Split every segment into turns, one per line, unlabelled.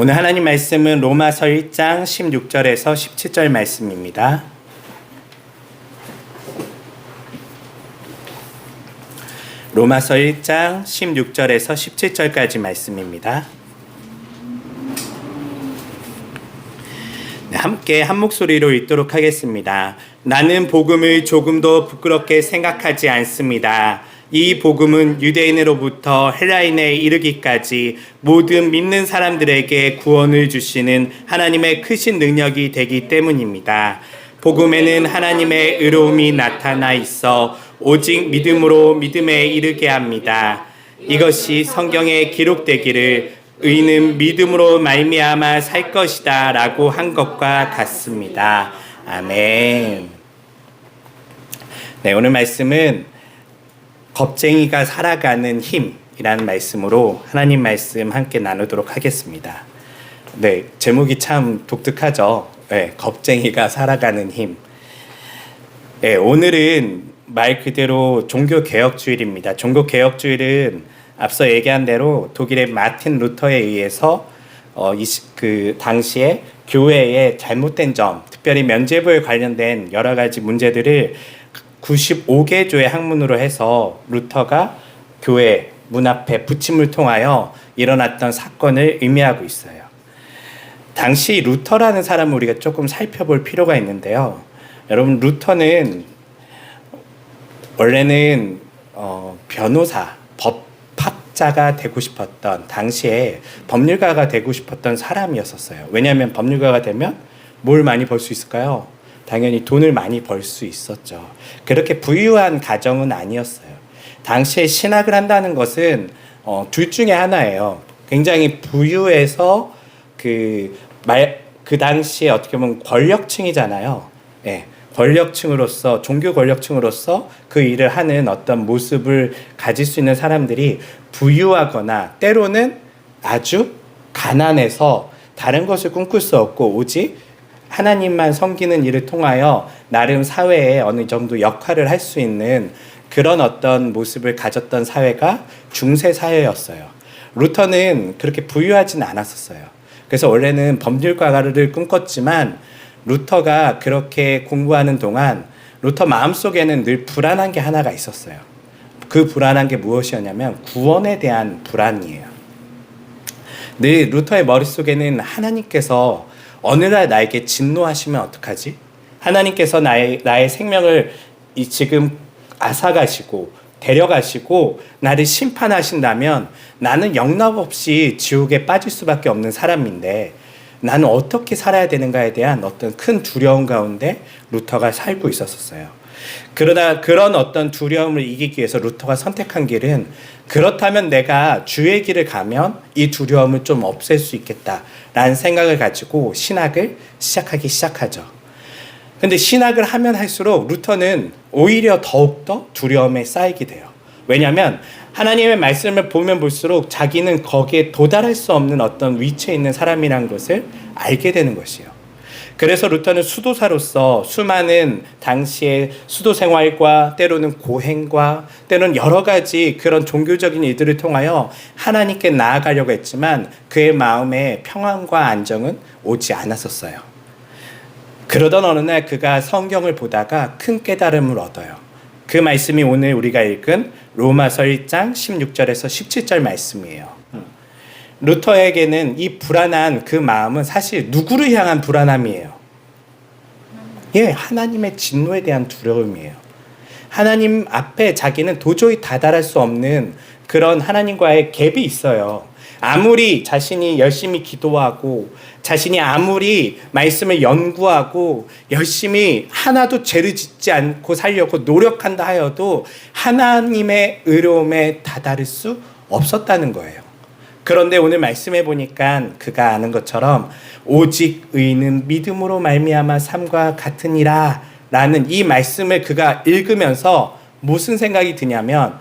오늘 하나님 말씀은 로마서 1장 16절에서 17절 말씀입니다. 로마서 1장 16절에서 17절까지 말씀입니다. 함께 한 목소리로 읽도록 하겠습니다. 나는 복음을 조금도 부끄럽게 생각하지 않습니다. 이 복음은 유대인으로부터 헬라인에 이르기까지 모든 믿는 사람들에게 구원을 주시는 하나님의 크신 능력이 되기 때문입니다. 복음에는 하나님의 의로움이 나타나 있어 오직 믿음으로 믿음에 이르게 합니다. 이것이 성경에 기록되기를 의인은 믿음으로 말미암아 살 것이다 라고 한 것과 같습니다. 아멘. 네, 오늘 말씀은 겁쟁이가 살아가는 힘이라는 말씀으로 하나님 말씀 함께 나누도록 하겠습니다. 네, 제목이 참 독특하죠. 네, 겁쟁이가 살아가는 힘. 네, 오늘은 말 그대로 종교개혁주일입니다. 종교개혁주일은 앞서 얘기한 대로 독일의 마틴 루터에 의해서 그 당시에 교회의 잘못된 점, 특별히 면죄부에 관련된 여러 가지 문제들을 95개조의 학문으로 해서 루터가 교회 문 앞에 붙임을 통하여 일어났던 사건을 의미하고 있어요. 당시 루터라는 사람을 우리가 조금 살펴볼 필요가 있는데요. 여러분, 루터는 원래는 변호사, 법학자가 되고 싶었던, 당시에 법률가가 되고 싶었던 사람이었었어요. 왜냐하면 법률가가 되면 뭘 많이 벌 수 있을까요? 당연히 돈을 많이 벌 수 있었죠. 그렇게 부유한 가정은 아니었어요. 당시에 신학을 한다는 것은 둘 중에 하나예요. 굉장히 부유해서 그 당시에 어떻게 보면 권력층이잖아요. 네, 권력층으로서, 종교 권력층으로서 그 일을 하는 어떤 모습을 가질 수 있는 사람들이 부유하거나 때로는 아주 가난해서 다른 것을 꿈꿀 수 없고 오직 하나님만 섬기는 일을 통하여 나름 사회에 어느 정도 역할을 할 수 있는 그런 어떤 모습을 가졌던 사회가 중세 사회였어요. 루터는 그렇게 부유하진 않았었어요. 그래서 원래는 법률가를 꿈꿨지만 루터가 그렇게 공부하는 동안 루터 마음속에는 늘 불안한 게 하나가 있었어요. 그 불안한 게 무엇이었냐면 구원에 대한 불안이에요. 늘 루터의 머릿속에는 하나님께서 어느 날 나에게 진노하시면 어떡하지? 하나님께서 나의 생명을 지금 앗아가시고 데려가시고 나를 심판하신다면 나는 영락없이 지옥에 빠질 수밖에 없는 사람인데 나는 어떻게 살아야 되는가에 대한 어떤 큰 두려움 가운데 루터가 살고 있었어요. 그러다 그런 어떤 두려움을 이기기 위해서 루터가 선택한 길은 그렇다면 내가 주의 길을 가면 이 두려움을 좀 없앨 수 있겠다라는 생각을 가지고 신학을 시작하기 시작하죠. 근데 신학을 하면 할수록 루터는 오히려 더욱더 두려움에 쌓이게 돼요. 왜냐하면 하나님의 말씀을 보면 볼수록 자기는 거기에 도달할 수 없는 어떤 위치에 있는 사람이라는 것을 알게 되는 것이에요. 그래서 루터는 수도사로서 수많은 당시의 수도 생활과 때로는 고행과 때로는 여러 가지 그런 종교적인 일들을 통하여 하나님께 나아가려고 했지만 그의 마음에 평안과 안정은 오지 않았었어요. 그러던 어느 날 그가 성경을 보다가 큰 깨달음을 얻어요. 그 말씀이 오늘 우리가 읽은 로마서 1장 16절에서 17절 말씀이에요. 루터에게는 이 불안한 그 마음은 사실 누구를 향한 불안함이에요? 예, 하나님의 진노에 대한 두려움이에요. 하나님 앞에 자기는 도저히 다다를 수 없는 그런 하나님과의 갭이 있어요. 아무리 자신이 열심히 기도하고 자신이 아무리 말씀을 연구하고 열심히 하나도 죄를 짓지 않고 살려고 노력한다 하여도 하나님의 의로움에 다다를 수 없었다는 거예요. 그런데 오늘 말씀해 보니까 그가 아는 것처럼 오직 의인은 믿음으로 말미암아 삶과 같으니라 라는 이 말씀을 그가 읽으면서 무슨 생각이 드냐면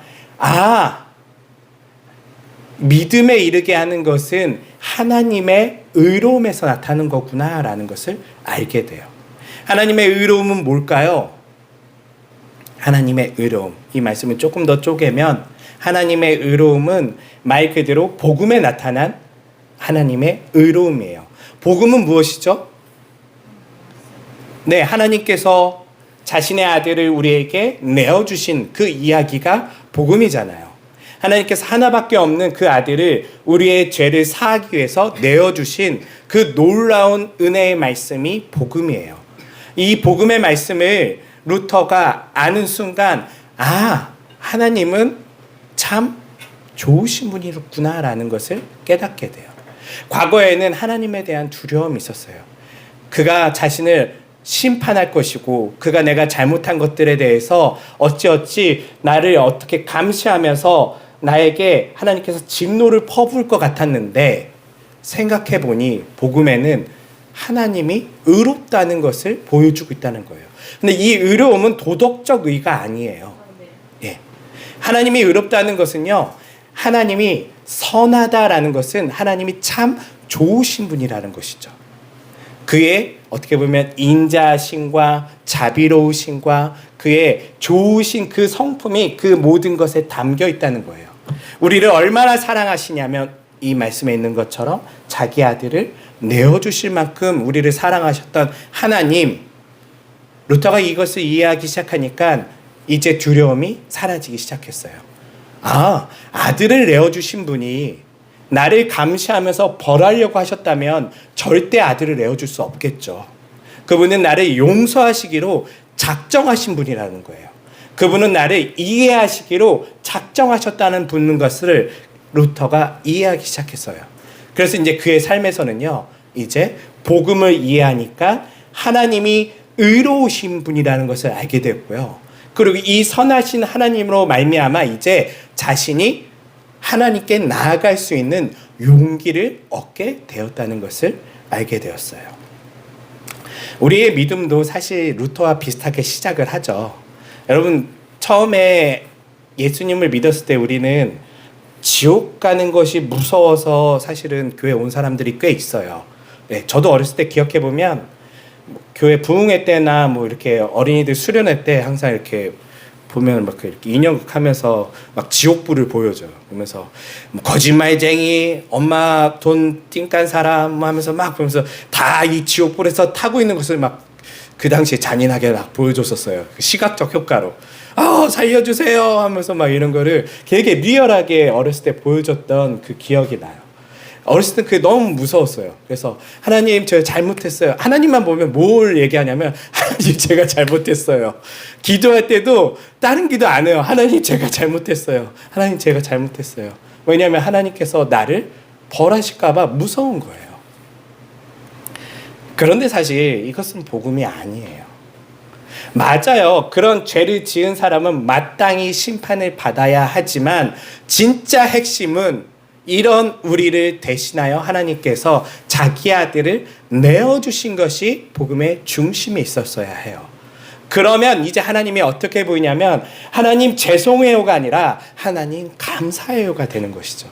믿음에 이르게 하는 것은 하나님의 의로움에서 나타나는 거구나 라는 것을 알게 돼요. 하나님의 의로움은 뭘까요? 하나님의 의로움, 이 말씀을 조금 더 쪼개면 하나님의 의로움은 말 그대로 복음에 나타난 하나님의 의로움이에요. 복음은 무엇이죠? 네, 하나님께서 자신의 아들을 우리에게 내어주신 그 이야기가 복음이잖아요. 하나님께서 하나밖에 없는 그 아들을 우리의 죄를 사하기 위해서 내어주신 그 놀라운 은혜의 말씀이 복음이에요. 이 복음의 말씀을 루터가 아는 순간, 하나님은 참 좋으신 분이구나라는 것을 깨닫게 돼요. 과거에는 하나님에 대한 두려움이 있었어요. 그가 자신을 심판할 것이고, 그가 내가 잘못한 것들에 대해서 어찌어찌 나를 어떻게 감시하면서 나에게 하나님께서 진노를 퍼부을 것 같았는데, 생각해보니 복음에는 하나님이 의롭다는 것을 보여주고 있다는 거예요. 근데 이 의로움은 도덕적 의가 아니에요. 예. 하나님이 의롭다는 것은요, 하나님이 선하다라는 것은 하나님이 참 좋으신 분이라는 것이죠. 그의 어떻게 보면 인자심과 자비로우심과 그의 좋으신 그 성품이 그 모든 것에 담겨 있다는 거예요. 우리를 얼마나 사랑하시냐면 이 말씀에 있는 것처럼 자기 아들을 내어주실 만큼 우리를 사랑하셨던 하나님. 루터가 이것을 이해하기 시작하니까 이제 두려움이 사라지기 시작했어요. 아들을 내어주신 분이 나를 감시하면서 벌하려고 하셨다면 절대 아들을 내어줄 수 없겠죠. 그분은 나를 용서하시기로 작정하신 분이라는 거예요. 그분은 나를 이해하시기로 작정하셨다는 것을 루터가 이해하기 시작했어요. 그래서 이제 그의 삶에서는요, 이제 복음을 이해하니까 하나님이 의로우신 분이라는 것을 알게 되었고요. 그리고 이 선하신 하나님으로 말미암아 이제 자신이 하나님께 나아갈 수 있는 용기를 얻게 되었다는 것을 알게 되었어요. 우리의 믿음도 사실 루터와 비슷하게 시작을 하죠. 여러분, 처음에 예수님을 믿었을 때 우리는 지옥 가는 것이 무서워서 사실은 교회 온 사람들이 꽤 있어요. 네, 저도 어렸을 때 기억해 보면 교회 부흥회 때나 뭐 이렇게 어린이들 수련회 때 항상 이렇게 보면 막 이렇게 인형극 하면서 막 지옥불을 보여줘요. 그러면서 뭐 거짓말쟁이, 엄마 돈 띵깐 사람 하면서 막 보면서 다 이 지옥불에서 타고 있는 것을 막 그 당시에 잔인하게 막 보여줬었어요. 시각적 효과로. 살려주세요 하면서 막 이런 거를 되게 리얼하게 어렸을 때 보여줬던 그 기억이 나요. 어렸을 때 그게 너무 무서웠어요. 그래서 하나님 저 잘못했어요. 하나님만 보면 뭘 얘기하냐면 하나님 제가 잘못했어요. 기도할 때도 다른 기도 안 해요. 하나님 제가 잘못했어요. 하나님 제가 잘못했어요. 왜냐하면 하나님께서 나를 벌하실까 봐 무서운 거예요. 그런데 사실 이것은 복음이 아니에요. 맞아요. 그런 죄를 지은 사람은 마땅히 심판을 받아야 하지만 진짜 핵심은 이런 우리를 대신하여 하나님께서 자기 아들을 내어주신 것이 복음의 중심에 있었어야 해요. 그러면 이제 하나님이 어떻게 보이냐면 하나님 죄송해요가 아니라 하나님 감사해요가 되는 것이죠.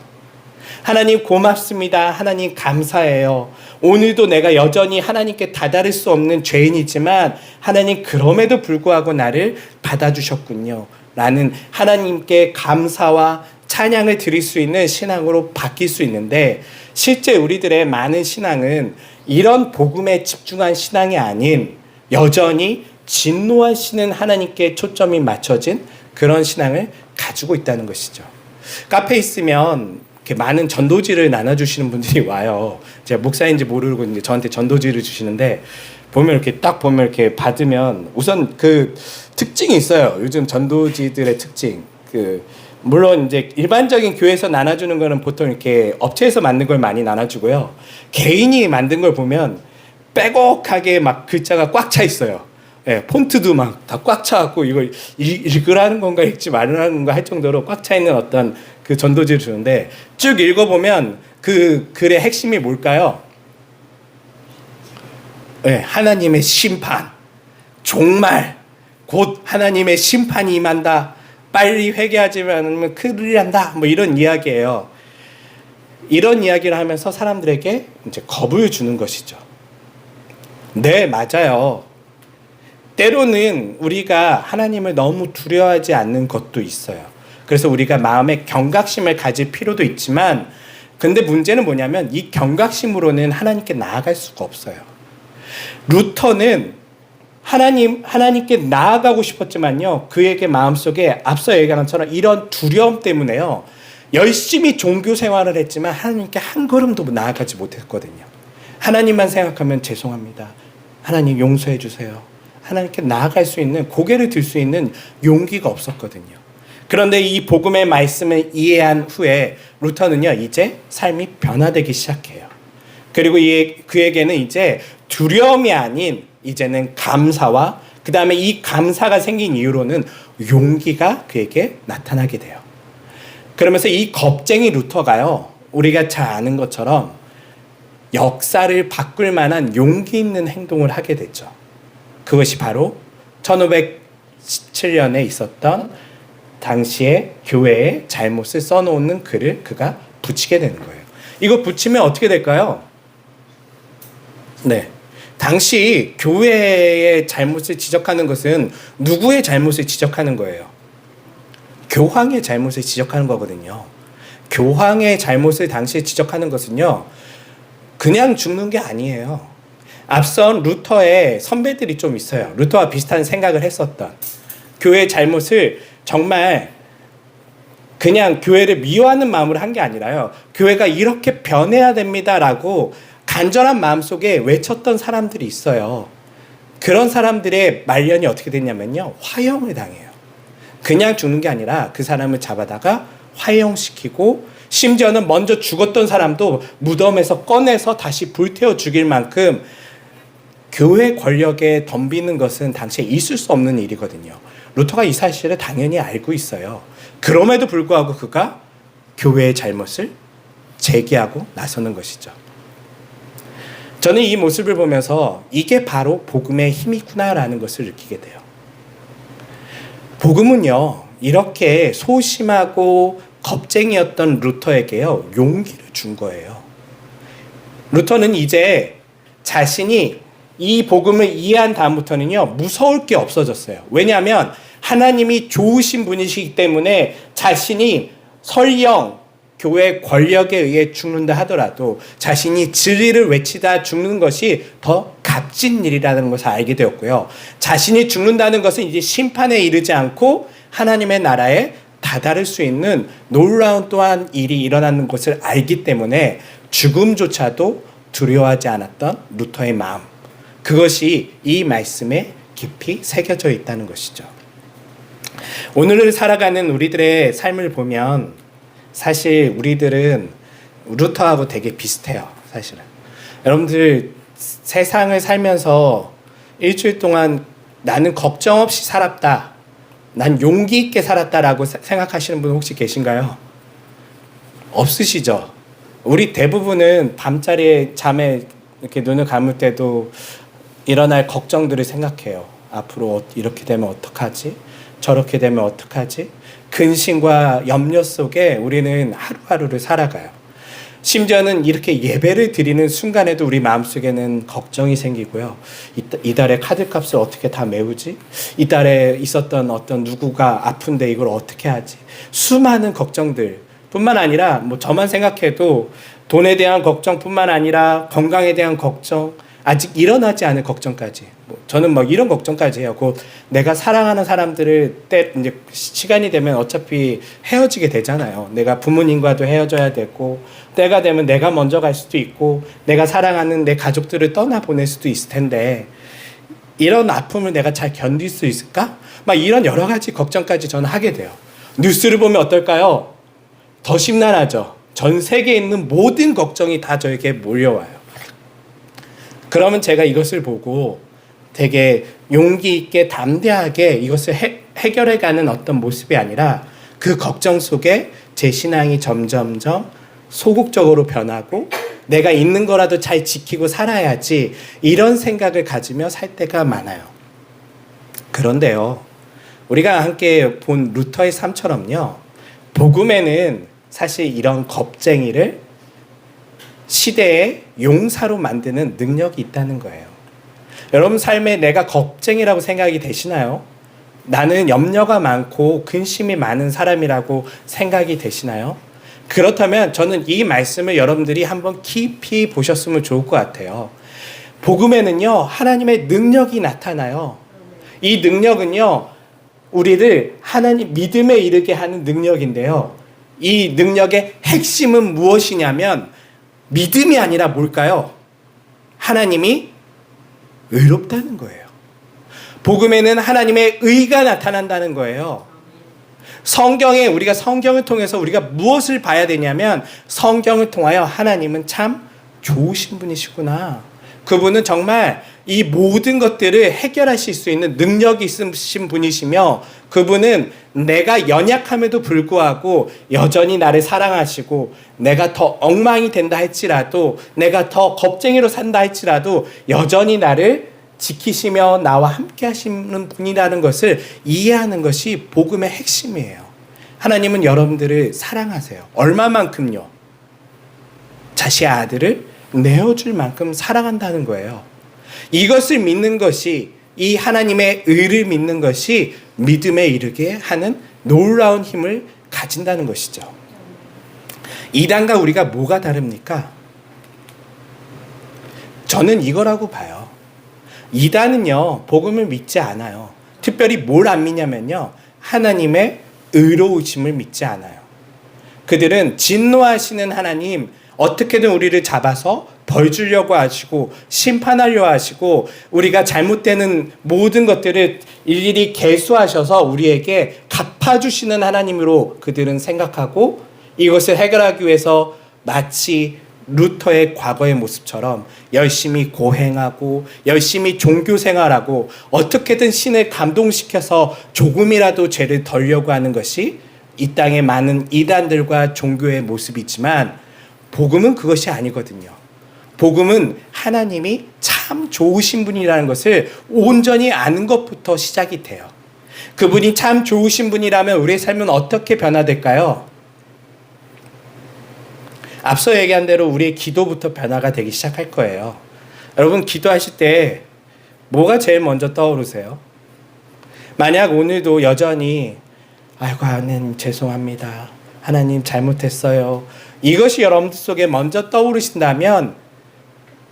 하나님 고맙습니다. 하나님 감사해요. 오늘도 내가 여전히 하나님께 다다를 수 없는 죄인이지만 하나님 그럼에도 불구하고 나를 받아주셨군요. 라는 하나님께 감사와 찬양을 드릴 수 있는 신앙으로 바뀔 수 있는데 실제 우리들의 많은 신앙은 이런 복음에 집중한 신앙이 아닌 여전히 진노하시는 하나님께 초점이 맞춰진 그런 신앙을 가지고 있다는 것이죠. 카페에 있으면 이렇게 많은 전도지를 나눠주시는 분들이 와요. 제가 목사인지 모르고 이제 저한테 전도지를 주시는데 보면 이렇게 딱 보면 이렇게 받으면 우선 그 특징이 있어요. 요즘 전도지들의 특징. 물론 이제 일반적인 교회에서 나눠주는 거는 보통 이렇게 업체에서 만든 걸 많이 나눠주고요. 개인이 만든 걸 보면 빼곡하게 막 글자가 꽉 차 있어요. 예, 폰트도 막 다 꽉 차갖고 이걸 읽으라는 건가 읽지 말라는 건가 할 정도로 꽉 차 있는 어떤 그 전도지를 주는데 쭉 읽어보면 그 글의 핵심이 뭘까요? 예, 하나님의 심판, 종말, 곧 하나님의 심판이 임한다. 빨리 회개하지 않으면 큰일 난다. 뭐 이런 이야기예요. 이런 이야기를 하면서 사람들에게 이제 겁을 주는 것이죠. 네, 맞아요. 때로는 우리가 하나님을 너무 두려워하지 않는 것도 있어요. 그래서 우리가 마음의 경각심을 가질 필요도 있지만 근데 문제는 뭐냐면 이 경각심으로는 하나님께 나아갈 수가 없어요. 루터는 하나님께 나아가고 싶었지만요, 그에게 마음속에 앞서 얘기한 것처럼 이런 두려움 때문에요, 열심히 종교 생활을 했지만 하나님께 한 걸음도 나아가지 못했거든요. 하나님만 생각하면 죄송합니다, 하나님 용서해 주세요, 하나님께 나아갈 수 있는, 고개를 들 수 있는 용기가 없었거든요. 그런데 이 복음의 말씀을 이해한 후에 루터는요, 이제 삶이 변화되기 시작해요. 그리고 그에게는 이제 두려움이 아닌 이제는 감사와, 그 다음에 이 감사가 생긴 이유로는 용기가 그에게 나타나게 돼요. 그러면서 이 겁쟁이 루터가요, 우리가 잘 아는 것처럼 역사를 바꿀 만한 용기 있는 행동을 하게 됐죠. 그것이 바로 1517년에 있었던 당시에 교회의 잘못을 써놓는 글을 그가 붙이게 되는 거예요. 이거 붙이면 어떻게 될까요? 네. 당시 교회의 잘못을 지적하는 것은 누구의 잘못을 지적하는 거예요? 교황의 잘못을 지적하는 거거든요. 교황의 잘못을 당시에 지적하는 것은요, 그냥 죽는 게 아니에요. 앞선 루터의 선배들이 좀 있어요. 루터와 비슷한 생각을 했었던, 교회의 잘못을 정말 그냥 교회를 미워하는 마음으로 한 게 아니라요, 교회가 이렇게 변해야 됩니다라고 간절한 마음속에 외쳤던 사람들이 있어요. 그런 사람들의 말년이 어떻게 됐냐면요, 화형을 당해요. 그냥 죽는 게 아니라 그 사람을 잡아다가 화형시키고, 심지어는 먼저 죽었던 사람도 무덤에서 꺼내서 다시 불태워 죽일 만큼 교회 권력에 덤비는 것은 당시에 있을 수 없는 일이거든요. 루터가 이 사실을 당연히 알고 있어요. 그럼에도 불구하고 그가 교회의 잘못을 제기하고 나서는 것이죠. 저는 이 모습을 보면서 이게 바로 복음의 힘이구나라는 것을 느끼게 돼요. 복음은요, 이렇게 소심하고 겁쟁이였던 루터에게요, 용기를 준 거예요. 루터는 이제 자신이 이 복음을 이해한 다음부터는요, 무서울 게 없어졌어요. 왜냐하면 하나님이 좋으신 분이시기 때문에 자신이 설령 교회 권력에 의해 죽는다 하더라도 자신이 진리를 외치다 죽는 것이 더 값진 일이라는 것을 알게 되었고요. 자신이 죽는다는 것은 이제 심판에 이르지 않고 하나님의 나라에 다다를 수 있는 놀라운 또한 일이 일어나는 것을 알기 때문에 죽음조차도 두려워하지 않았던 루터의 마음, 그것이 이 말씀에 깊이 새겨져 있다는 것이죠. 오늘을 살아가는 우리들의 삶을 보면 사실 우리들은 루터하고 되게 비슷해요. 사실은 여러분들 세상을 살면서 일주일 동안 나는 걱정 없이 살았다, 난 용기 있게 살았다라고 생각하시는 분 혹시 계신가요? 없으시죠? 우리 대부분은 밤자리에 잠에 이렇게 눈을 감을 때도 일어날 걱정들을 생각해요. 앞으로 이렇게 되면 어떡하지? 저렇게 되면 어떡하지? 근심과 염려 속에 우리는 하루하루를 살아가요. 심지어는 이렇게 예배를 드리는 순간에도 우리 마음속에는 걱정이 생기고요. 이달에 카드값을 어떻게 다 메우지? 이달에 있었던 어떤 누구가 아픈데 이걸 어떻게 하지? 수많은 걱정들 뿐만 아니라 뭐 저만 생각해도 돈에 대한 걱정뿐만 아니라 건강에 대한 걱정, 아직 일어나지 않은 걱정까지, 저는 막 이런 걱정까지 해요. 곧 내가 사랑하는 사람들을 이제 시간이 되면 어차피 헤어지게 되잖아요. 내가 부모님과도 헤어져야 되고, 때가 되면 내가 먼저 갈 수도 있고, 내가 사랑하는 내 가족들을 떠나보낼 수도 있을 텐데 이런 아픔을 내가 잘 견딜 수 있을까? 막 이런 여러 가지 걱정까지 저는 하게 돼요. 뉴스를 보면 어떨까요? 더 심란하죠. 전 세계에 있는 모든 걱정이 다 저에게 몰려와요. 그러면 제가 이것을 보고 되게 용기 있게 담대하게 이것을 해결해가는 어떤 모습이 아니라 그 걱정 속에 제 신앙이 점점점 소극적으로 변하고 내가 있는 거라도 잘 지키고 살아야지, 이런 생각을 가지며 살 때가 많아요. 그런데요, 우리가 함께 본 루터의 삶처럼요, 복음에는 사실 이런 겁쟁이를 시대의 용사로 만드는 능력이 있다는 거예요. 여러분 삶에 내가 겁쟁이라고 생각이 되시나요? 나는 염려가 많고 근심이 많은 사람이라고 생각이 되시나요? 그렇다면 저는 이 말씀을 여러분들이 한번 깊이 보셨으면 좋을 것 같아요. 복음에는요, 하나님의 능력이 나타나요. 이 능력은요, 우리를 하나님 믿음에 이르게 하는 능력인데요. 이 능력의 핵심은 무엇이냐면 믿음이 아니라 뭘까요? 하나님이 의롭다는 거예요. 복음에는 하나님의 의가 나타난다는 거예요. 성경에 우리가 성경을 통해서 우리가 무엇을 봐야 되냐면 성경을 통하여 하나님은 참 좋으신 분이시구나. 그분은 정말 이 모든 것들을 해결하실 수 있는 능력이 있으신 분이시며 그분은 내가 연약함에도 불구하고 여전히 나를 사랑하시고 내가 더 엉망이 된다 할지라도 내가 더 겁쟁이로 산다 할지라도 여전히 나를 지키시며 나와 함께 하시는 분이라는 것을 이해하는 것이 복음의 핵심이에요. 하나님은 여러분들을 사랑하세요. 얼마만큼요? 자신의 아들을 내어줄 만큼 사랑한다는 거예요. 이것을 믿는 것이 이 하나님의 의를 믿는 것이 믿음에 이르게 하는 놀라운 힘을 가진다는 것이죠. 이단과 우리가 뭐가 다릅니까? 저는 이거라고 봐요. 이단은요, 복음을 믿지 않아요. 특별히 뭘 안 믿냐면요, 하나님의 의로우심을 믿지 않아요. 그들은 진노하시는 하나님, 어떻게든 우리를 잡아서 벌 주려고 하시고 심판하려 하시고 우리가 잘못되는 모든 것들을 일일이 계수하셔서 우리에게 갚아주시는 하나님으로 그들은 생각하고 이것을 해결하기 위해서 마치 루터의 과거의 모습처럼 열심히 고행하고 열심히 종교 생활하고 어떻게든 신을 감동시켜서 조금이라도 죄를 덜려고 하는 것이 이 땅의 많은 이단들과 종교의 모습이지만 복음은 그것이 아니거든요. 복음은 하나님이 참 좋으신 분이라는 것을 온전히 아는 것부터 시작이 돼요. 그분이 참 좋으신 분이라면 우리의 삶은 어떻게 변화될까요? 앞서 얘기한 대로 우리의 기도부터 변화가 되기 시작할 거예요. 여러분 기도하실 때 뭐가 제일 먼저 떠오르세요? 만약 오늘도 여전히 아이고 하나님 죄송합니다. 하나님 잘못했어요. 이것이 여러분들 속에 먼저 떠오르신다면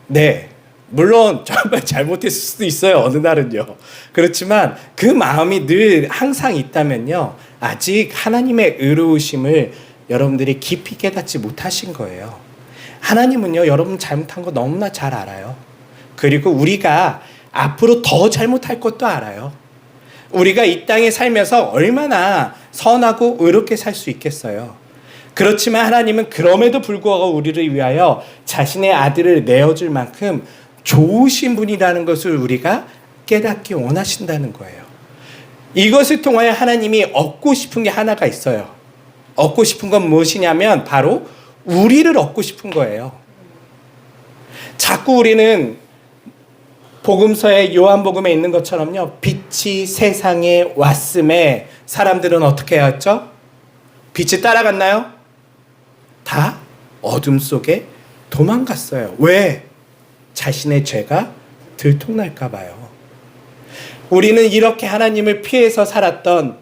네, 물론 정말 잘못했을 수도 있어요. 어느 날은요. 그렇지만 그 마음이 늘 항상 있다면요. 아직 하나님의 의로우심을 여러분들이 깊이 깨닫지 못하신 거예요. 하나님은요, 여러분 잘못한 거 너무나 잘 알아요. 그리고 우리가 앞으로 더 잘못할 것도 알아요. 우리가 이 땅에 살면서 얼마나 선하고 의롭게 살 수 있겠어요. 그렇지만 하나님은 그럼에도 불구하고 우리를 위하여 자신의 아들을 내어줄 만큼 좋으신 분이라는 것을 우리가 깨닫기 원하신다는 거예요. 이것을 통하여 하나님이 얻고 싶은 게 하나가 있어요. 얻고 싶은 건 무엇이냐면 바로 우리를 얻고 싶은 거예요. 자꾸 우리는 복음서의 요한복음에 있는 것처럼요. 빛이 세상에 왔음에 사람들은 어떻게 하였죠? 빛이 따라갔나요? 다 어둠 속에 도망갔어요. 왜? 자신의 죄가 들통날까 봐요. 우리는 이렇게 하나님을 피해서 살았던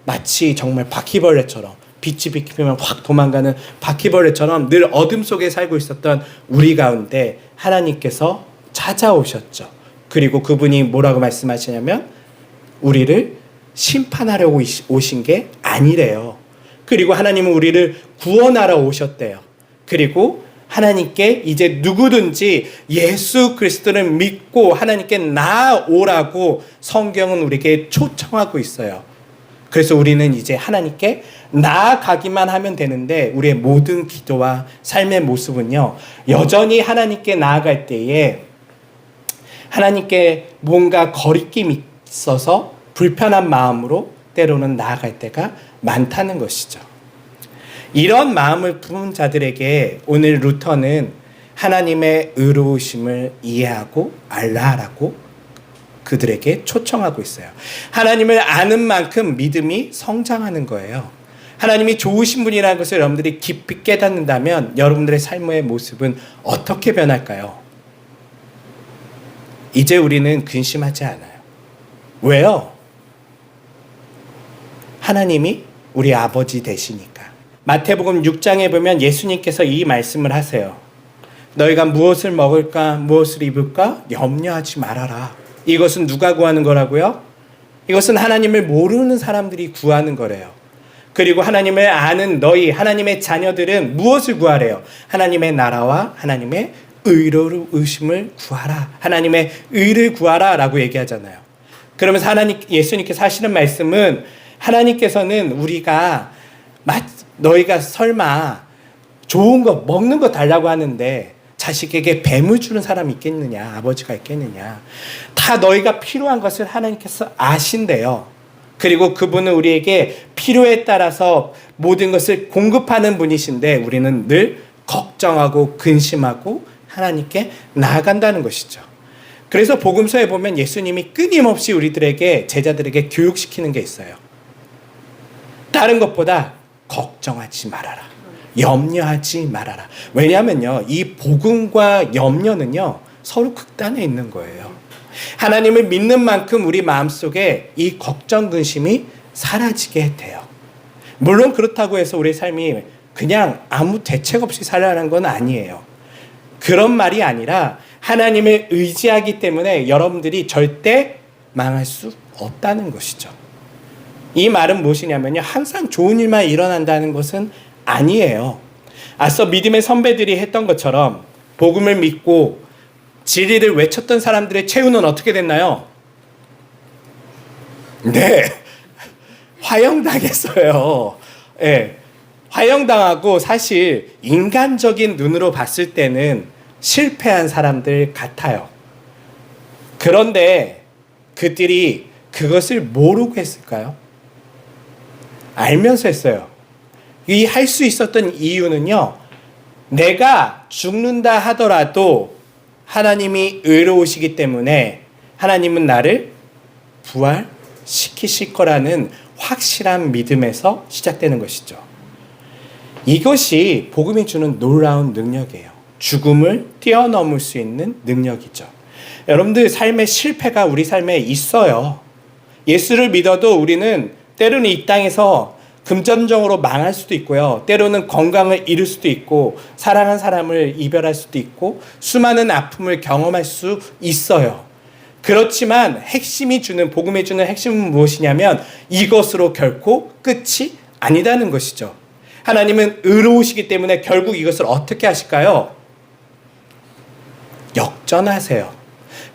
마치 정말 바퀴벌레처럼 빛이 비키면 확 도망가는 바퀴벌레처럼 늘 어둠 속에 살고 있었던 우리 가운데 하나님께서 찾아오셨죠. 그리고 그분이 뭐라고 말씀하시냐면 우리를 심판하려고 오신 게 아니래요. 그리고 하나님은 우리를 구원하러 오셨대요. 그리고 하나님께 이제 누구든지 예수 그리스도를 믿고 하나님께 나아오라고 성경은 우리에게 초청하고 있어요. 그래서 우리는 이제 하나님께 나아가기만 하면 되는데 우리의 모든 기도와 삶의 모습은요, 여전히 하나님께 나아갈 때에 하나님께 뭔가 거리낌이 있어서 불편한 마음으로 때로는 나아갈 때가 많다는 것이죠. 이런 마음을 품은 자들에게 오늘 루터는 하나님의 의로우심을 이해하고 알라라고 그들에게 초청하고 있어요. 하나님을 아는 만큼 믿음이 성장하는 거예요. 하나님이 좋으신 분이라는 것을 여러분들이 깊이 깨닫는다면 여러분들의 삶의 모습은 어떻게 변할까요? 이제 우리는 근심하지 않아요. 왜요? 하나님이 우리 아버지 되시니까. 마태복음 6장에 보면 예수님께서 이 말씀을 하세요. 너희가 무엇을 먹을까 무엇을 입을까 염려하지 말아라. 이것은 누가 구하는 거라고요? 이것은 하나님을 모르는 사람들이 구하는 거래요. 그리고 하나님을 아는 너희 하나님의 자녀들은 무엇을 구하래요? 하나님의 나라와 하나님의 의심을 구하라. 하나님의 의를 구하라 라고 얘기하잖아요. 그러면서 예수님께서 하시는 말씀은 하나님께서는 우리가 너희가 설마 좋은 거 먹는 거 달라고 하는데 자식에게 뱀을 주는 사람이 있겠느냐, 아버지가 있겠느냐. 다 너희가 필요한 것을 하나님께서 아신대요. 그리고 그분은 우리에게 필요에 따라서 모든 것을 공급하는 분이신데 우리는 늘 걱정하고 근심하고 하나님께 나아간다는 것이죠. 그래서 복음서에 보면 예수님이 끊임없이 우리들에게 제자들에게 교육시키는 게 있어요. 다른 것보다 걱정하지 말아라. 염려하지 말아라. 왜냐하면요, 이 복음과 염려는요 서로 극단에 있는 거예요. 하나님을 믿는 만큼 우리 마음속에 이 걱정 근심이 사라지게 돼요. 물론 그렇다고 해서 우리 삶이 그냥 아무 대책 없이 살아가는 건 아니에요. 그런 말이 아니라 하나님을 의지하기 때문에 여러분들이 절대 망할 수 없다는 것이죠. 이 말은 무엇이냐면요, 항상 좋은 일만 일어난다는 것은 아니에요. 앞서 믿음의 선배들이 했던 것처럼 복음을 믿고 진리를 외쳤던 사람들의 최후는 어떻게 됐나요? 네, 화형당했어요. 네, 화형당하고 사실 인간적인 눈으로 봤을 때는 실패한 사람들 같아요. 그런데 그들이 그것을 모르고 했을까요? 알면서 했어요. 이 할 수 있었던 이유는요, 내가 죽는다 하더라도 하나님이 의로우시기 때문에 하나님은 나를 부활시키실 거라는 확실한 믿음에서 시작되는 것이죠. 이것이 복음이 주는 놀라운 능력이에요. 죽음을 뛰어넘을 수 있는 능력이죠. 여러분들 삶의 실패가 우리 삶에 있어요. 예수를 믿어도 우리는 때로는 이 땅에서 금전적으로 망할 수도 있고요. 때로는 건강을 잃을 수도 있고 사랑한 사람을 이별할 수도 있고 수많은 아픔을 경험할 수 있어요. 그렇지만 복음이 주는 핵심은 무엇이냐면 이것으로 결코 끝이 아니다는 것이죠. 하나님은 의로우시기 때문에 결국 이것을 어떻게 하실까요? 역전하세요.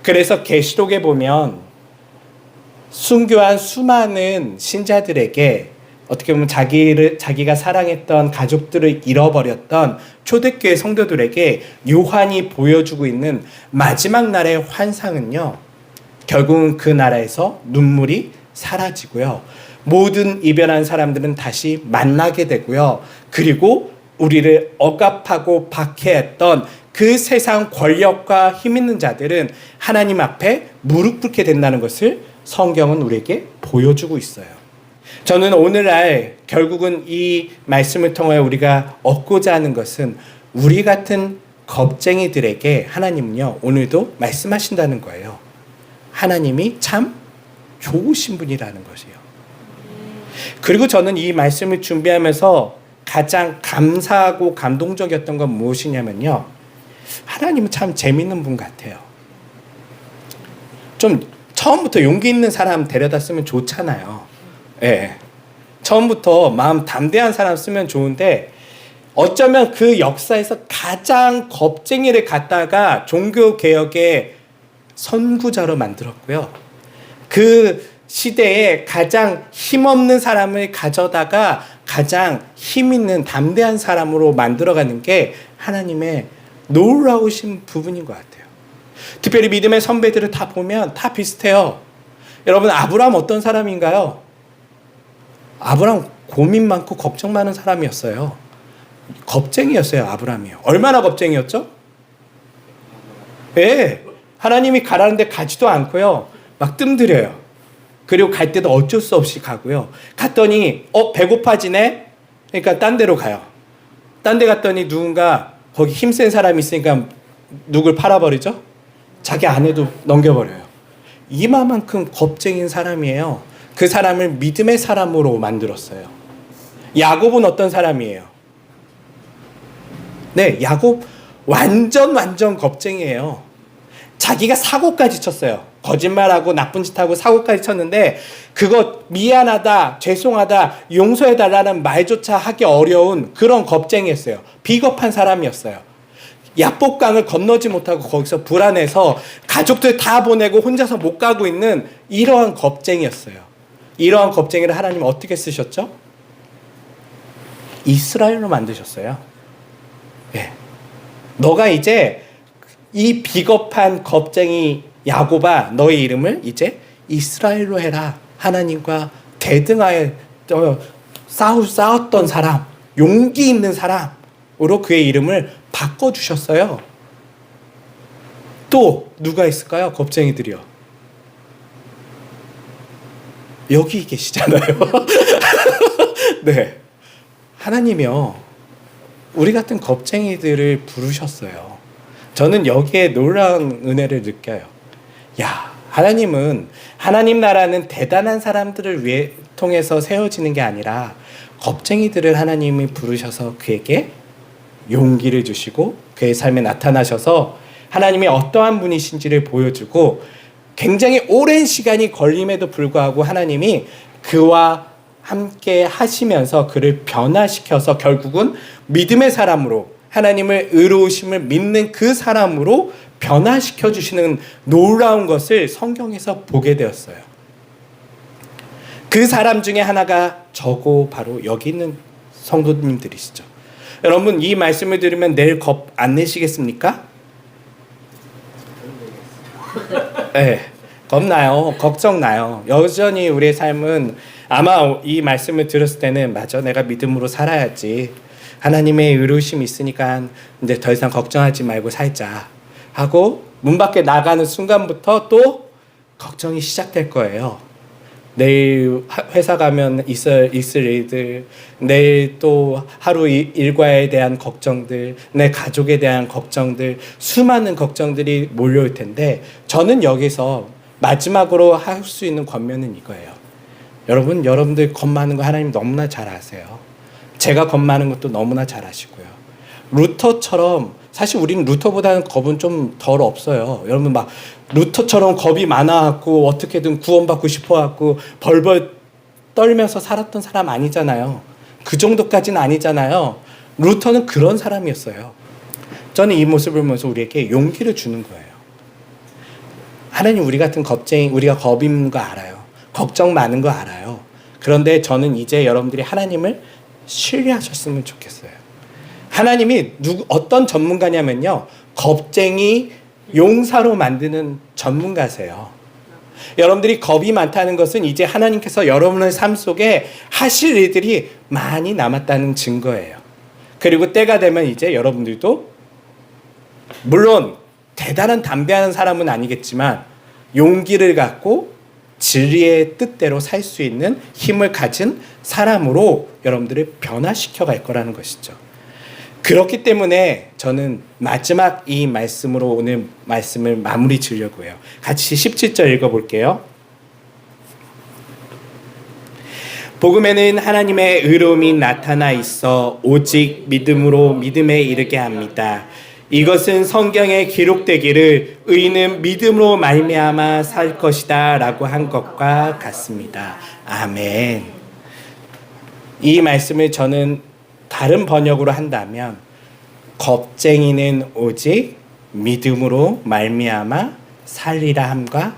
그래서 계시록에 보면 순교한 수많은 신자들에게 어떻게 보면 자기가 사랑했던 가족들을 잃어버렸던 초대교회 성도들에게 요한이 보여주고 있는 마지막 날의 환상은요, 결국은 그 나라에서 눈물이 사라지고요, 모든 이별한 사람들은 다시 만나게 되고요, 그리고 우리를 억압하고 박해했던 그 세상 권력과 힘 있는 자들은 하나님 앞에 무릎 꿇게 된다는 것을 성경은 우리에게 보여주고 있어요. 저는 오늘날 결국은 이 말씀을 통하여 우리가 얻고자 하는 것은 우리 같은 겁쟁이들에게 하나님은요 오늘도 말씀하신다는 거예요. 하나님이 참 좋으신 분이라는 것이에요. 그리고 저는 이 말씀을 준비하면서 가장 감사하고 감동적이었던 건 무엇이냐면요, 하나님은 참 재밌는 분 같아요. 좀 처음부터 용기 있는 사람 데려다 쓰면 좋잖아요. 예. 처음부터 마음 담대한 사람 쓰면 좋은데 어쩌면 그 역사에서 가장 겁쟁이를 갖다가 종교개혁의 선구자로 만들었고요. 그 시대에 가장 힘없는 사람을 가져다가 가장 힘있는 담대한 사람으로 만들어가는 게 하나님의 놀라우신 부분인 것 같아요. 특별히 믿음의 선배들을 다 보면 다 비슷해요. 여러분, 아브라함 어떤 사람인가요? 아브라함 고민 많고 걱정 많은 사람이었어요. 겁쟁이였어요, 아브라함이요. 얼마나 겁쟁이였죠? 네, 하나님이 가라는데 가지도 않고요, 막 뜸들여요. 그리고 갈 때도 어쩔 수 없이 가고요. 갔더니 배고파지네? 그러니까 딴 데로 가요. 딴 데 갔더니 누군가 거기 힘센 사람이 있으니까 누굴 팔아버리죠? 자기 아내도 넘겨버려요. 이마만큼 겁쟁인 사람이에요. 그 사람을 믿음의 사람으로 만들었어요. 야곱은 어떤 사람이에요? 네, 야곱 완전 겁쟁이에요. 자기가 사고까지 쳤어요. 거짓말하고 나쁜 짓하고 사고까지 쳤는데 그거 미안하다, 죄송하다, 용서해달라는 말조차 하기 어려운 그런 겁쟁이였어요. 비겁한 사람이었어요. 야복강을 건너지 못하고 거기서 불안해서 가족들 다 보내고 혼자서 못 가고 있는 이러한 겁쟁이였어요. 이러한 겁쟁이를 하나님은 어떻게 쓰셨죠? 이스라엘로 만드셨어요. 네. 너가 이제 이 비겁한 겁쟁이 야곱아, 너의 이름을 이제 이스라엘로 해라. 하나님과 대등하여 싸웠던 사람, 용기 있는 사람으로 그의 이름을 바꿔주셨어요. 또 누가 있을까요? 겁쟁이들이요. 여기 계시잖아요. 네, 하나님이요, 우리 같은 겁쟁이들을 부르셨어요. 저는 여기에 놀라운 은혜를 느껴요. 야, 하나님은, 하나님 나라는 대단한 사람들을 위해 통해서 세워지는 게 아니라 겁쟁이들을 하나님이 부르셔서 그에게 용기를 주시고 그의 삶에 나타나셔서 하나님이 어떠한 분이신지를 보여주고 굉장히 오랜 시간이 걸림에도 불구하고 하나님이 그와 함께 하시면서 그를 변화시켜서 결국은 믿음의 사람으로, 하나님을 의로우심을 믿는 그 사람으로 변화시켜 주시는 놀라운 것을 성경에서 보게 되었어요. 그 사람 중에 하나가 저고 바로 여기 있는 성도님들이시죠. 여러분, 이 말씀을 들으면 내일 겁 안 내시겠습니까? 네, 겁나요. 걱정나요. 여전히 우리의 삶은 아마 이 말씀을 들었을 때는 맞아, 내가 믿음으로 살아야지, 하나님의 의로우심이 있으니까 이제 더 이상 걱정하지 말고 살자 하고 문 밖에 나가는 순간부터 또 걱정이 시작될 거예요. 내일 회사 가면 있을 일들, 내일 또 하루 일과에 대한 걱정들, 내 가족에 대한 걱정들, 수많은 걱정들이 몰려올 텐데 저는 여기서 마지막으로 할 수 있는 권면은 이거예요. 여러분들 겁 많은 거 하나님 너무나 잘 아세요. 제가 겁 많은 것도 너무나 잘 아시고요. 루터처럼, 사실 우리는 루터보다는 겁은 좀 덜 없어요. 여러분 막 루터처럼 겁이 많아갖고 어떻게든 구원받고 싶어갖고 벌벌 떨면서 살았던 사람 아니잖아요. 그 정도까지는 아니잖아요. 루터는 그런 사람이었어요. 저는 이 모습을 보면서 우리에게 용기를 주는 거예요. 하나님, 우리 같은 겁쟁이, 우리가 겁 있는 거 알아요. 걱정 많은 거 알아요. 그런데 저는 이제 여러분들이 하나님을 신뢰하셨으면 좋겠어요. 하나님이 어떤 전문가냐면요, 겁쟁이 용사로 만드는 전문가세요. 여러분들이 겁이 많다는 것은 이제 하나님께서 여러분의 삶 속에 하실 일들이 많이 남았다는 증거예요. 그리고 때가 되면 이제 여러분들도 물론 대단한 담대한 사람은 아니겠지만 용기를 갖고 진리의 뜻대로 살 수 있는 힘을 가진 사람으로 여러분들을 변화시켜 갈 거라는 것이죠. 그렇기 때문에 저는 마지막 이 말씀으로 오늘 말씀을 마무리 지으려고 해요. 같이 17절 읽어볼게요. 복음에는 하나님의 의로움이 나타나 있어 오직 믿음으로 믿음에 이르게 합니다. 이것은 성경에 기록되기를 의인은 믿음으로 말미암아 살 것이다 라고 한 것과 같습니다. 아멘. 이 말씀을 저는 다른 번역으로 한다면 겁쟁이는 오직 믿음으로 말미암아 살리라 함과